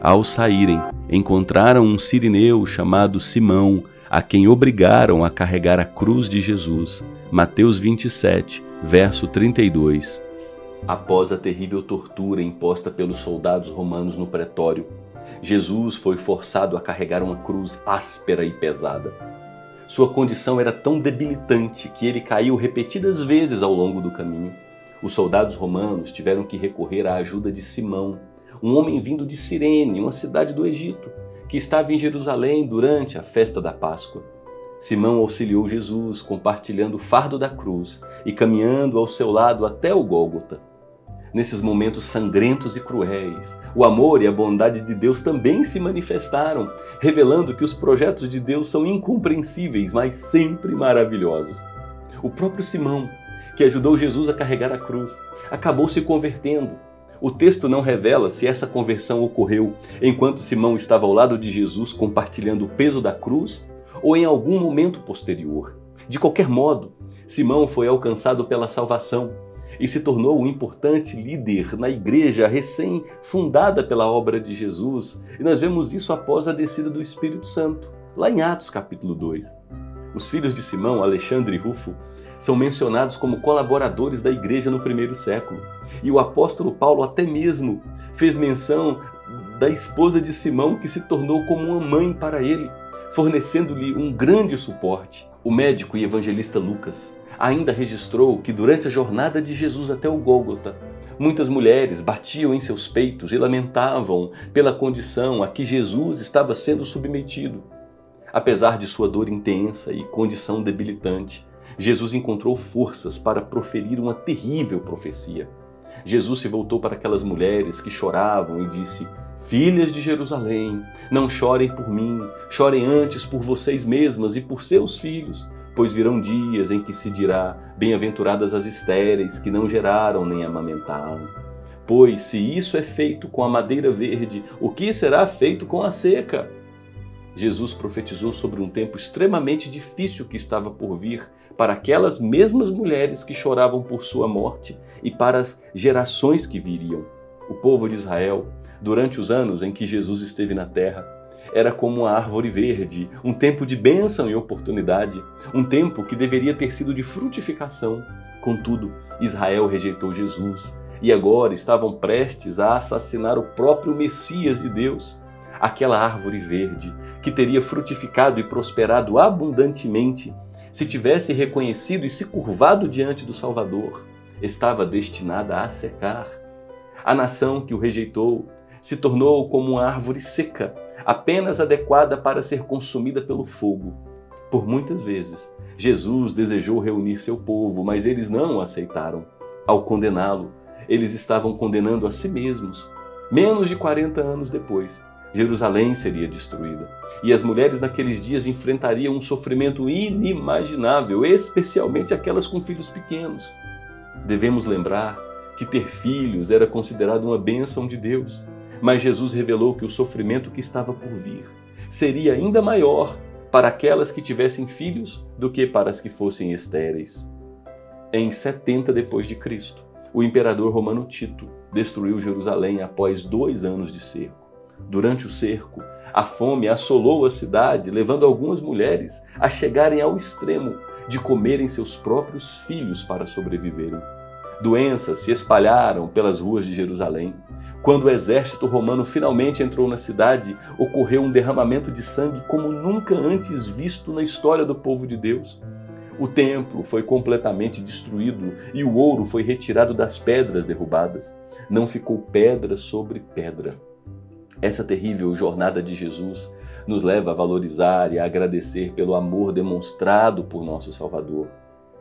Ao saírem, encontraram um cirineu chamado Simão, a quem obrigaram a carregar a cruz de Jesus. Mateus 27, verso 32. Após a terrível tortura imposta pelos soldados romanos no pretório, Jesus foi forçado a carregar uma cruz áspera e pesada. Sua condição era tão debilitante que ele caiu repetidas vezes ao longo do caminho. Os soldados romanos tiveram que recorrer à ajuda de Simão, um homem vindo de Cirene, uma cidade do Egito, que estava em Jerusalém durante a festa da Páscoa. Simão auxiliou Jesus, compartilhando o fardo da cruz e caminhando ao seu lado até o Gólgota. Nesses momentos sangrentos e cruéis, o amor e a bondade de Deus também se manifestaram, revelando que os projetos de Deus são incompreensíveis, mas sempre maravilhosos. O próprio Simão, que ajudou Jesus a carregar a cruz, acabou se convertendo. O texto não revela se essa conversão ocorreu enquanto Simão estava ao lado de Jesus compartilhando o peso da cruz ou em algum momento posterior. De qualquer modo, Simão foi alcançado pela salvação e se tornou um importante líder na igreja recém-fundada pela obra de Jesus. E nós vemos isso após a descida do Espírito Santo, lá em Atos capítulo 2. Os filhos de Simão, Alexandre e Rufo, são mencionados como colaboradores da igreja no primeiro século. E o apóstolo Paulo até mesmo fez menção da esposa de Simão, que se tornou como uma mãe para ele, fornecendo-lhe um grande suporte. O médico e evangelista Lucas ainda registrou que durante a jornada de Jesus até o Gólgota, muitas mulheres batiam em seus peitos e lamentavam pela condição a que Jesus estava sendo submetido. Apesar de sua dor intensa e condição debilitante, Jesus encontrou forças para proferir uma terrível profecia. Jesus se voltou para aquelas mulheres que choravam e disse: "Filhas de Jerusalém, não chorem por mim, chorem antes por vocês mesmas e por seus filhos, pois virão dias em que se dirá: bem-aventuradas as estéreis que não geraram nem amamentaram. Pois se isso é feito com a madeira verde, o que será feito com a seca?" Jesus profetizou sobre um tempo extremamente difícil que estava por vir para aquelas mesmas mulheres que choravam por sua morte e para as gerações que viriam. O povo de Israel, durante os anos em que Jesus esteve na terra, era como uma árvore verde, um tempo de bênção e oportunidade, um tempo que deveria ter sido de frutificação. Contudo, Israel rejeitou Jesus e agora estavam prestes a assassinar o próprio Messias de Deus. Aquela árvore verde, que teria frutificado e prosperado abundantemente se tivesse reconhecido e se curvado diante do Salvador, estava destinada a secar. A nação que o rejeitou se tornou como uma árvore seca, apenas adequada para ser consumida pelo fogo. Por muitas vezes, Jesus desejou reunir seu povo, mas eles não o aceitaram. Ao condená-lo, eles estavam condenando a si mesmos. Menos de 40 anos depois, Jerusalém seria destruída, e as mulheres naqueles dias enfrentariam um sofrimento inimaginável, especialmente aquelas com filhos pequenos. Devemos lembrar que ter filhos era considerado uma bênção de Deus, mas Jesus revelou que o sofrimento que estava por vir seria ainda maior para aquelas que tivessem filhos do que para as que fossem estéreis. Em 70 depois de Cristo, o imperador romano Tito destruiu Jerusalém após 2 anos de cerco. Durante o cerco, a fome assolou a cidade, levando algumas mulheres a chegarem ao extremo de comerem seus próprios filhos para sobreviverem. Doenças se espalharam pelas ruas de Jerusalém. Quando o exército romano finalmente entrou na cidade, ocorreu um derramamento de sangue como nunca antes visto na história do povo de Deus. O templo foi completamente destruído e o ouro foi retirado das pedras derrubadas. Não ficou pedra sobre pedra. Essa terrível jornada de Jesus nos leva a valorizar e a agradecer pelo amor demonstrado por nosso Salvador.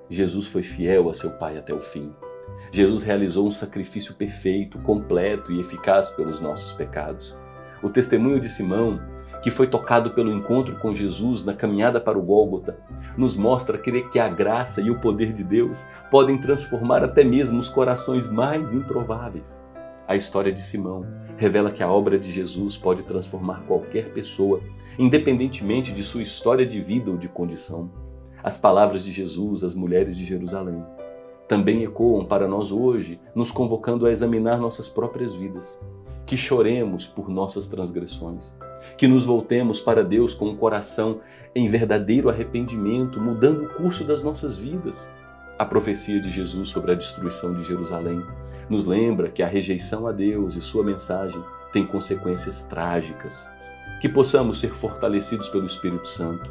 Jesus foi fiel a seu Pai até o fim. Jesus realizou um sacrifício perfeito, completo e eficaz pelos nossos pecados. O testemunho de Simão, que foi tocado pelo encontro com Jesus na caminhada para o Gólgota, nos mostra que a graça e o poder de Deus podem transformar até mesmo os corações mais improváveis. A história de Simão revela que a obra de Jesus pode transformar qualquer pessoa, independentemente de sua história de vida ou de condição. As palavras de Jesus às mulheres de Jerusalém também ecoam para nós hoje, nos convocando a examinar nossas próprias vidas. que choremos por nossas transgressões, que nos voltemos para Deus com um coração em verdadeiro arrependimento, mudando o curso das nossas vidas. A profecia de Jesus sobre a destruição de Jerusalém nos lembra que a rejeição a Deus e sua mensagem tem consequências trágicas. Que possamos ser fortalecidos pelo Espírito Santo,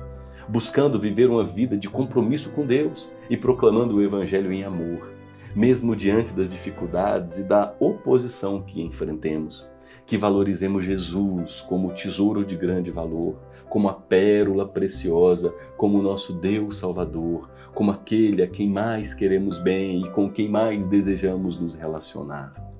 buscando viver uma vida de compromisso com Deus e proclamando o Evangelho em amor, mesmo diante das dificuldades e da oposição que enfrentemos. Que valorizemos Jesus como tesouro de grande valor, como a pérola preciosa, como o nosso Deus Salvador, como aquele a quem mais queremos bem e com quem mais desejamos nos relacionar.